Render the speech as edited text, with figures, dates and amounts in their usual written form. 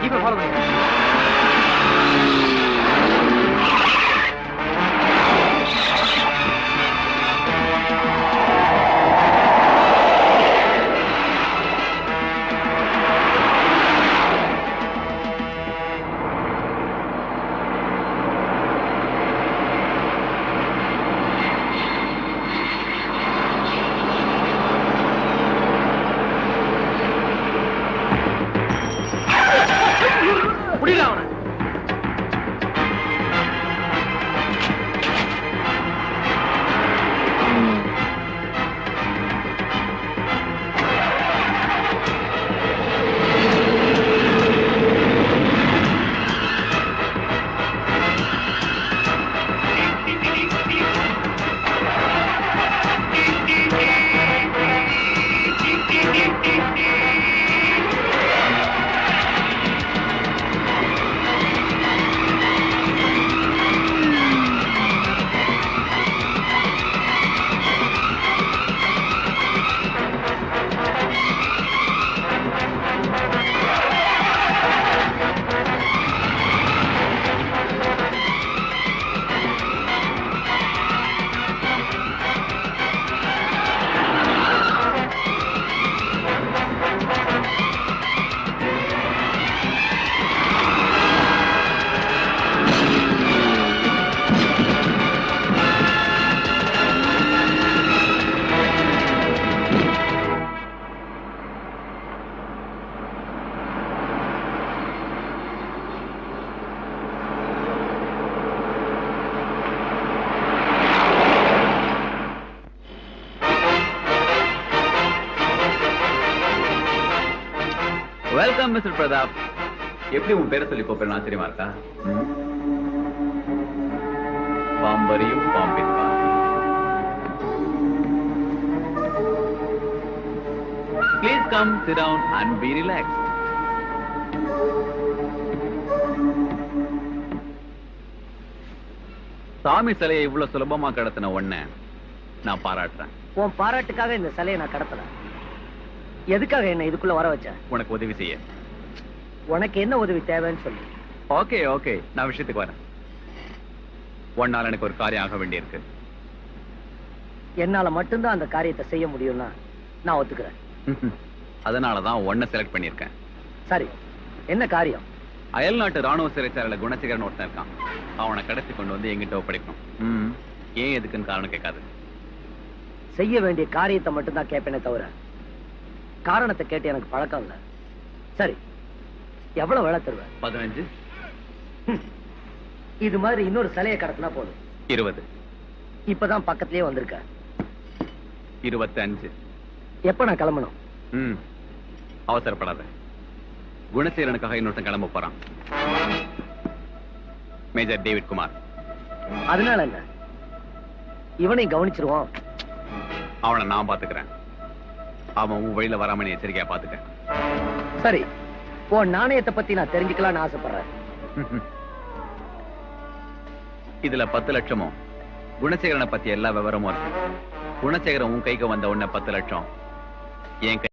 கண்டிப்பா ஃபாலோ பண்ணுங்க. புரியல அவன. Welcome mister Pratap. எப்படி உன் பேரை சொல்லி கூப்பிடணும் ஆச்சரியமா இருக்கா? பாம்பரியும் பாம்பின்பா. Please come, sit down and be relaxed. சாமி சிலையை இவ்வளவு சுலபமா கடத்தின உன்னை நான் பாராட்டுறேன். உன் பாராட்டுக்காக இந்த சிலையை நான் கடத்தல. எதுக்காக என்ன இதுக்குள்ள வர வச்ச? உனக்கு உதவி செய்ய. உனக்கு என்ன உதவி தேவைன்னு சொல்லு. ஓகே ஓகே, நான் விஷயத்துக்கு வரேன். ஒன்னால எனக்கு ஒரு காரியம் ஆக வேண்டியிருக்கு. என்னால மட்டும்தான் அந்த காரியத்தை செய்ய முடியும்னா நான் ஒத்துக்கிறேன். அதனாலதான் உன்னை செலக்ட் பண்ணிருக்கேன். சரி, என்ன காரியம்? அயல் நாட்டு ராணுவ சிறைச்சாலையில குணசேகரன் ஒருத்தன் இருக்கான். அவனை கடத்தி கொண்டு வந்து எங்கிட்ட ஒப்படைக்கணும். ஏன் எதுக்குன்னு காரணம் கேட்காது. செய்ய வேண்டிய காரியத்தை மட்டும்தான் கேட்பேனே தவிர காரணத்தை கேட்டு எனக்கு பழக்கம் இல்ல. சரி, எவ்வளவு வேலை தருவேன்? 15. இது மாதிரி இன்னொரு சிலையை கடத்தினா போதும். 20. இப்பதான் பக்கத்திலேயே வந்திருக்க. 25. எப்ப நான் கிளம்பணும்? அவசரப்படாத. குணசேகரனுக்காக இன்னொருத்தன் கிளம்ப போறான். Major David Kumar. அதனால என்ன? இவனையும் கவனிச்சிருவோம். அவனை நான் பாத்துக்கிறேன். அவன் உன் வழியில வராம நீ எச்சரிக்கையா பாத்துக்க. சரி, உன் நாணயத்தை பத்தி நான் தெரிஞ்சுக்கலாம்னு ஆசைப்படுறேன். இதுல 10 லட்சமும் குணசேகரனை பத்தி எல்லா விவரமும் இருக்கு. குணசேகரன் உன் கைக்கு வந்த உடனே 10 லட்சம் என்